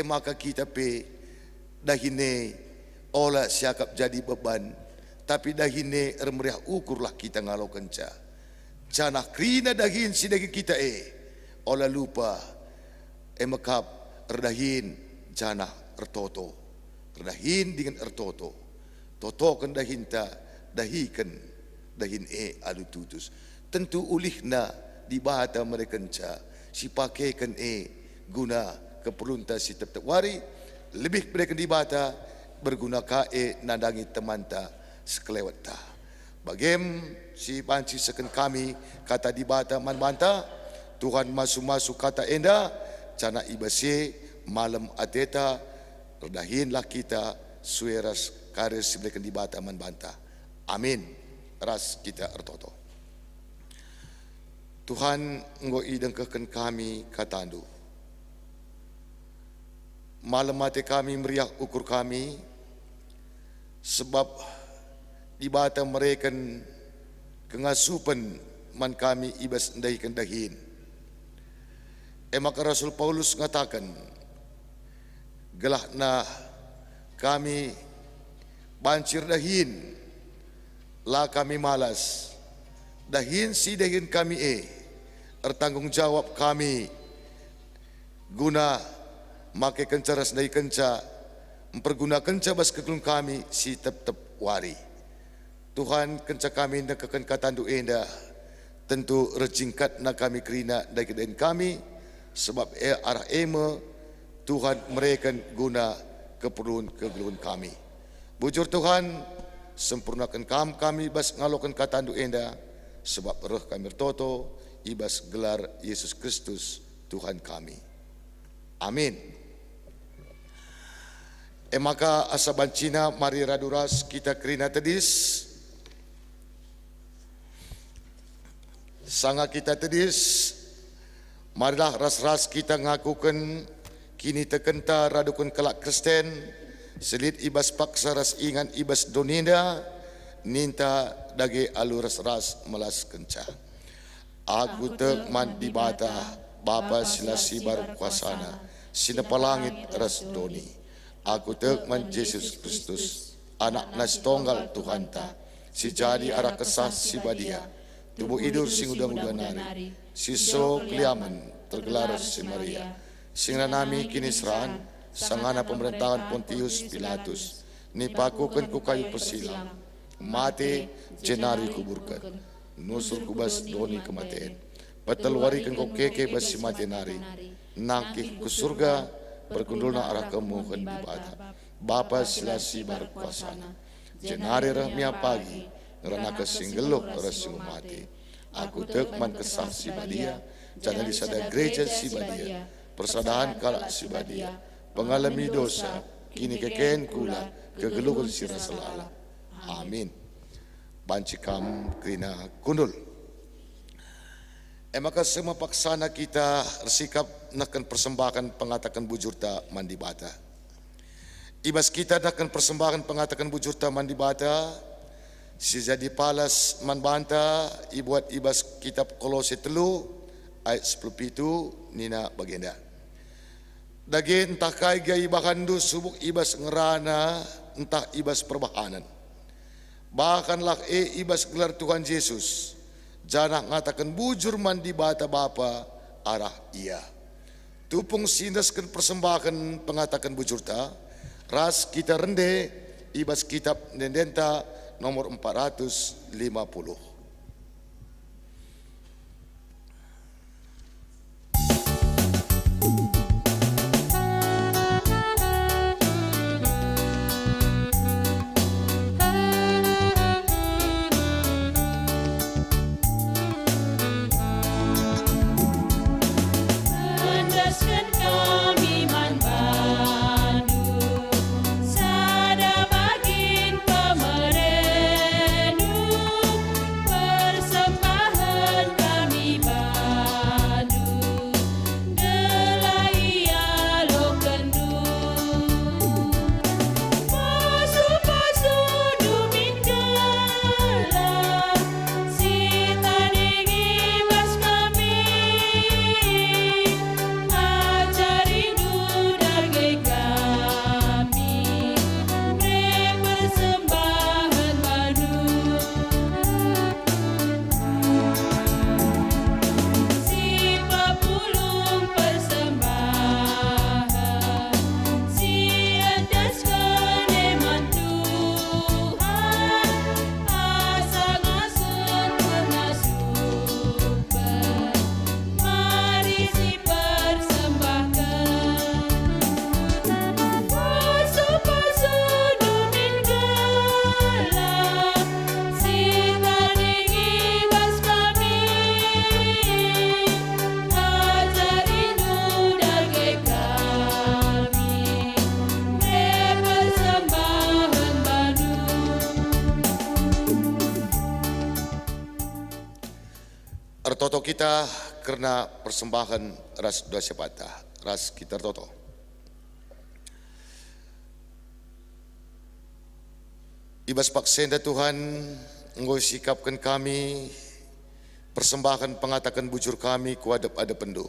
Speaker 5: maka kita pe dahine ola siakap jadi beban tapi dahine ermeriah ukurlah kita ngalokan ca canah krina dahin sidagi kita ola lupa makap erdahin janah ertoto erdahin dengan ertoto toto kan dahinta dahikan dahin alu tutus tentu ulihna di bata mereka si pakaikan guna keperluan si tetap wari lebih mereka di bata berguna kae nandangi temanta sekelewat ta. Bagem si banci seken kami kata di bata man banta Tuhan masu-masu kata enda cana ibase malam ateta redahinlah kita sueras karir siblekan di bata man banta. Amin. Ras kita ertoto. Tuhan engkau idengkekan kami katandu. Malam mati kami meriah ukur kami sebab di bata mereka kengasupan man kami ibas ndahikan dahin. Maka Rasul Paulus mengatakan gelah na kami bancir dahin lah kami malas dahin si dahin kami ertanggung jawab kami guna make kencaras dari kenca memperguna kenca bas kekulung kami si tep wari. Tuhan kenca kami nak kekan katandu enda tentu rejingkat nak kami kerina dari kedain kami sebab arah ema Tuhan mereka guna keperluan kami. Bujur Tuhan sempurnakan kami bas ngalokan katandu enda sebab roh kami bertoto ibas gelar Yesus Kristus Tuhan kami. Amin. Maka asaban Cina mari raduras kita kerina tedis sanga kita tedis marilah ras-ras kita ngakukan kini tekenta radukan kelak Kristen selit ibas paksa ras ingan ibas doninda ninta dage alu ras-ras melas kenca. Aku tek man di bata Bapa silasi bar kuasana sina palangit ras doni. Aku tek man Yesus Kristus anak nas tonggal Tuhan ta si jadi arah kesah si badia tubuh idur sing udang-udang nari siso kliaman tergelar si Maria sing nami kini seran sangana pemerintahan Pontius Pilatus nipakukan ku kayu persilang mati jenari kuburkan nusul kubas doni kematian petelwarikan kau keke bas si mati nari nakik ke surga berkundulna arah kemukan di bata Bapa silasi bar kuasana jenari rahmia pagi ngerana kesinggeluk rasing mati. Aku tekman kesah si badia jangan disada gereja si badia persadahan kalak si badia pengalami dosa kini keken kula kegeluhan si rasalala. Amin. Bancikam kerina kundul. Maka semua paksana kita bersikap nakkan persembahkan pengatakan bujurta mandi bata. Ibas kita nakkan persembahkan pengatakan bujurta mandi bata. Si jadi palas man banta ibuat ibas kitab Kolose 3 ayat 10 nina bagenda. Dagi entah kai gai bakandu subuk ibas ngerana entah ibas perbahanan. Bahkanlah ibas gelar Tuhan Yesus. Janah ngatakan bujur mandi bata Bapa arah ia. Tupung sindaskan persembahan pengatakan bujur ta. Ras kita rende ibas kitab Nendenta nomor 450.
Speaker 1: Sada bagin pemerenung
Speaker 5: Ertoto kita karena persembahan ras doa sepata, ras kita ertoto. Ibas paksenda Tuhan, Engkau sikapkan kami, persembahan pengatakan bujur kami kuadap ada pendu.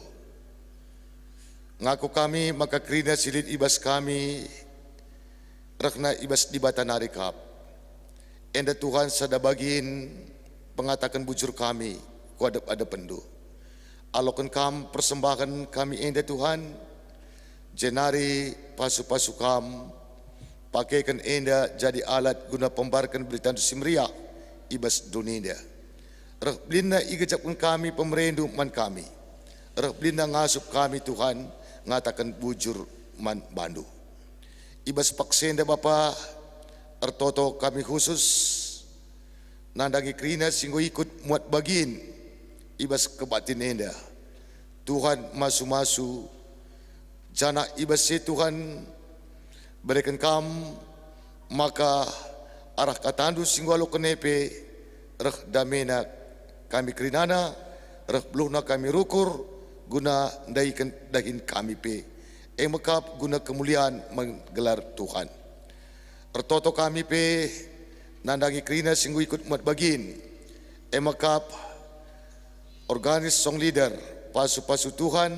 Speaker 5: Ngaku kami maka kerina silid ibas kami, rekna ibas di bata narikap. Enda Tuhan sada bagin pengatakan bujur kami kuadap ada pendu. Alokan kam persembahan kami enda Tuhan, jenari pasu-pasu kam, pakaikan enda jadi alat guna pembarkan berita simria ibas dunia. Rek blinda igajapkan kami pemerendu man kami. Rek blinda ngasup kami Tuhan, ngatakan bujur man bandu. Ibas paksenda Bapa, ertoto kami khusus, nandangi krina singgo ikut muat bagin, ibas kebatin enda. Tuhan masu-masu, jana ibas se Tuhan, berikan kam, maka arah katandu singgo alo kenepe, reh damena kami krinana, reh bluhna kami rukur, guna dahin kami pe. Emakap guna kemuliaan menggelar Tuhan. Ertoto kami pe, nandangi krina singgu ikut mat bagin. Emakap organis song leader, pasu-pasu Tuhan,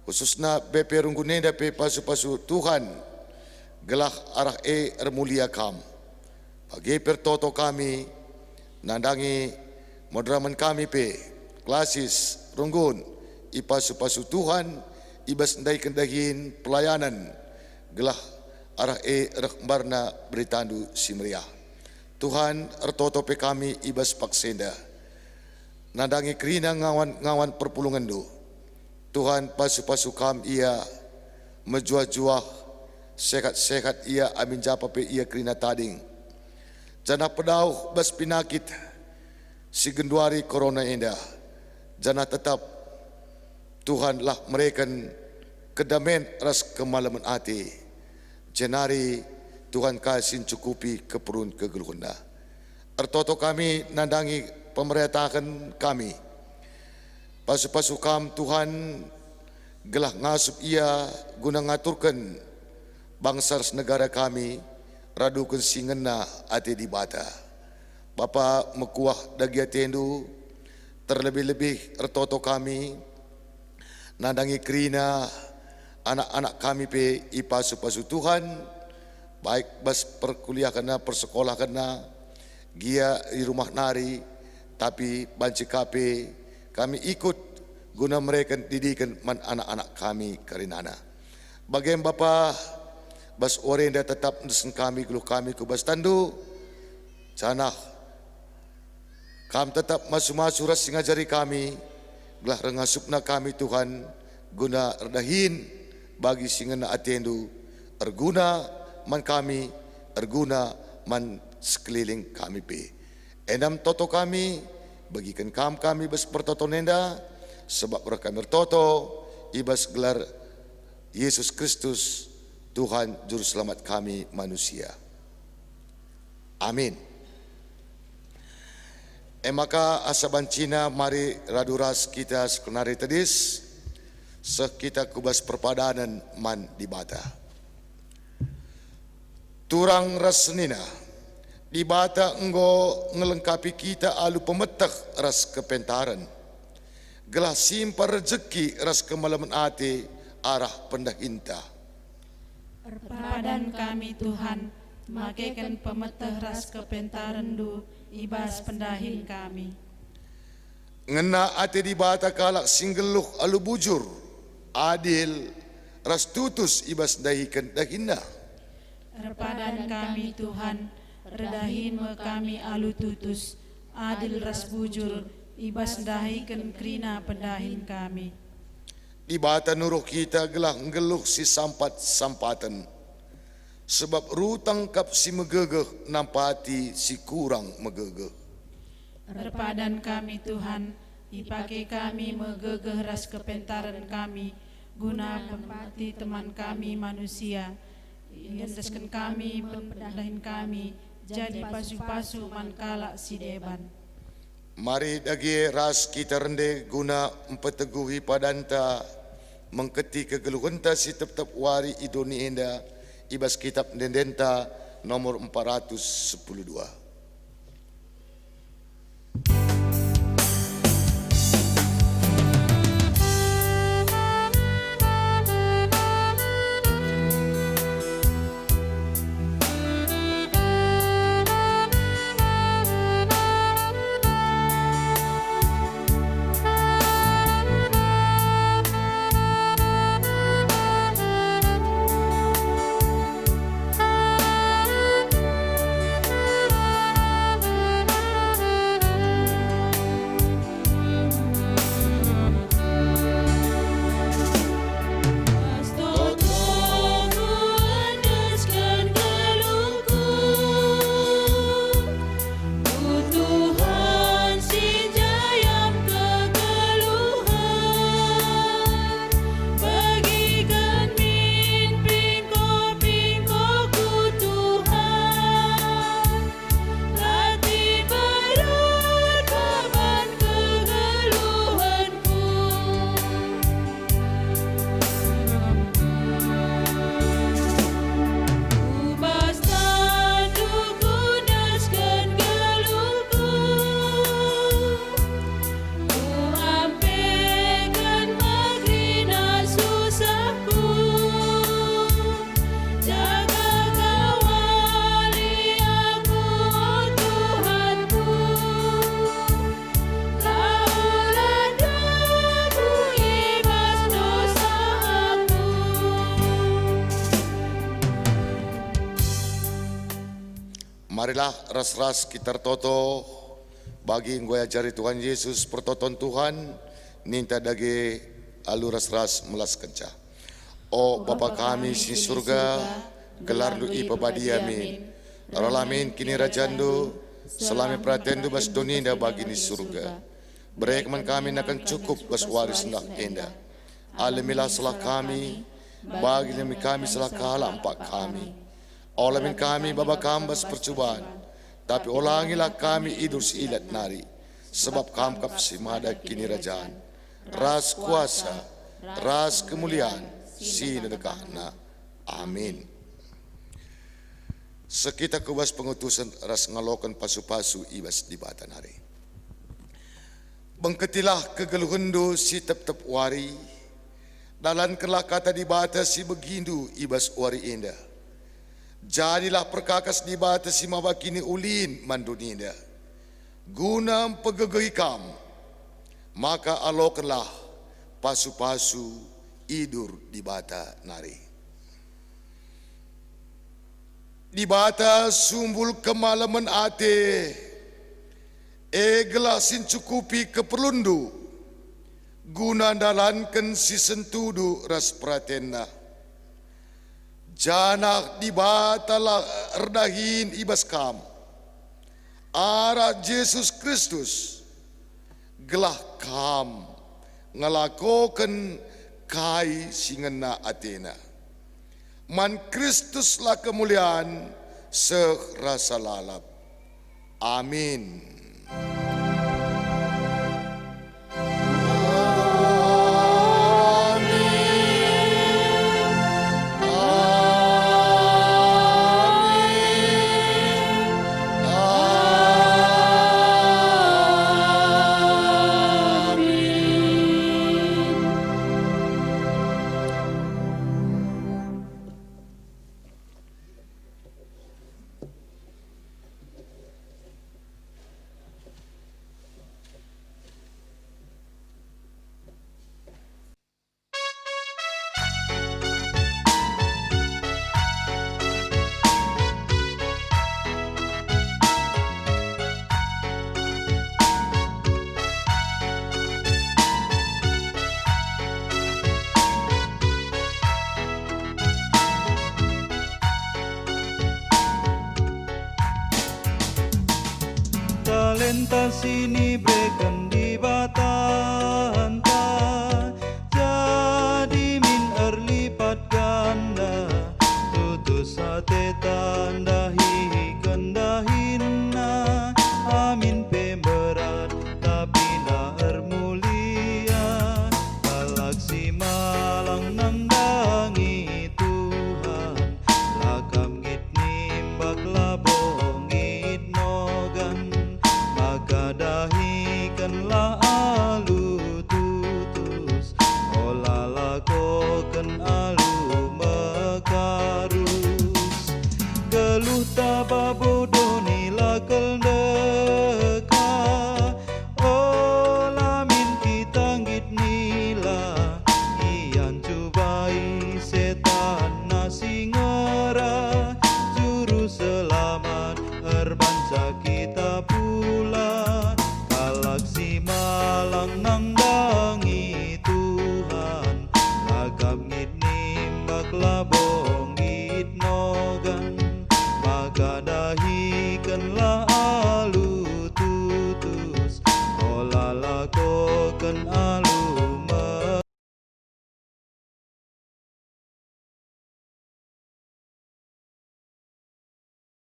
Speaker 5: khususna BP Runggunenda pe pasu-pasu Tuhan, gelah arah ermulia kam. Bagi pertoto kami, nandangi modraman kami pe, klasis Runggun, ipasu-pasu Tuhan, ibas ndai kendahin pelayanan, gelah arah rekbarna beritandu simria. Tuhan ertoto pe kami ibas paksenda, nandangi kerina ngawan perpulungan du. Tuhan pasu-pasu kam ia menjuah-juah, sehat-sehat ia amin japa pe ia kerina tading. Jana pedau bas pinakit si genduari corona indah. Jana tetap Tuhanlah mereka kedamen ras kemalaman hati. Jenari Tuhan kasih cukupi keperluan kegeluhunda. Ertoto kami nandangi pemerintahan kami. Pasu-pasu kam Tuhan gelah ngasup ia guna ngaturkan bangsa negara kami, radukan singena ati di bata. Bapa mekuah dagi atendu, terlebih-lebih ertoto kami, nandangi kerina anak-anak kami pe ipasu-pasu Tuhan, baik bas perkuliah kena, persekolah kena, gia di rumah nari, tapi banci kape kami ikut guna mereka didikan man anak-anak kami karinana. Bagaimana Bapa bas orenda tetap nesen kami geluh kami ku bas tandu, canah kam tetap masu-masu ras ngajari kami, gelah rengasupna kami Tuhan, guna erdahin bagi singena atendu, erguna man kami, erguna man sekeliling kami pe. Enam toto kami, bagikan kami bas pertoto nenda, sebab kami bertoto, ibas gelar Yesus Kristus, Tuhan Juru Selamat kami manusia. Amin. Maka asaban Cina mari raduras kita sekenari tedis, sekita kubas perpadanan man di bata. Turang rasnina, di bata enggo ngelengkapi kita alu pemetak ras kepentaran. Gelah simpar rezeki ras kemalaman ati arah pendahinta.
Speaker 4: Perpadan kami Tuhan, makaikan pemetah ras kepentaran du, ibas pendahin kami.
Speaker 5: Ngena ati di bata kalak singgeluh alu bujur, adil, ras tutus ibas dahikan dahinna.
Speaker 4: Perpadan kami Tuhan, redahin me kami alu tutus, adil ras bujur, ibas dahikan krina pendahin kami.
Speaker 5: Di bata nuruh kita gelah ngeluh si sampat sampatan, sebab rutang kap si megegeh nampati si kurang megegeh.
Speaker 4: Perpadan kami Tuhan, dipakai kami megegeh ras kepentaran kami, guna pempati teman kami manusia, indeskan kami pendahin kami, jadi pasu-pasu man kalak si deban.
Speaker 5: Mari dagi ras kita rende guna empeteguhi padanta mengketi kegeluhanta si tetap wari idoni enda ibas kitab dendenta nomor 412. Marilah ras-ras kita toto bagi gue ajari Tuhan Yesus pertoton Tuhan ninta dage alu ras-ras melas kenca. O Bapa kami si surga, gelar lu ipa badi amin. Aralamin kini rajandu, selami pratendu bas doninda bagi ni surga. Berekman kami akan cukup bas waris nak enda. Alamilah salah kami, bagi kami salah kalah empat kami. Olamin kami baba kambas percobaan, tapi olangilah kami idur siilat nari, sebab kamkap si mada kini rajaan, ras kuasa, ras kemuliaan, si nedekahna. Amin. Sekita kubas pengutusan ras ngalokan pasu-pasu ibas di bata nari. Bengketilah kegeluhendu si tep-tep wari, dalan kelak kata di bata si begindu ibas wari indah. Jadilah perkakas di bata si mabakini ulin manduninda. Guna pegegehikam, maka alokanlah pasu-pasu idur di bata nari. Di bata sumbul kemalaman ate, gelasin cukupi keperlundu, guna dalankan si sentudu ras pratena. Janak di batalah erdahin ibas kam. Arah Yesus Kristus gelah kam ngelakokan kai singena Athena. Man Kristus lah kemuliaan serasa lalap. Amin.
Speaker 6: Talenta sini berikan di batanta, jadi min erlipat ganda, tutus hati tanda hihi kendahina, amin pemberat dahikanlah alu tutus, olah lakokan alu mekarus. Geluh tababodo nila keldeka, olah min kita ngit nila, ian cubai setan nasi ngera, juru selamat erbangsa kita pula. Galaksi malang nang dangi Tuhan, lagap ngit nimbak labong ngit nogan, maka dahikanlah alu tutus, olah lakokan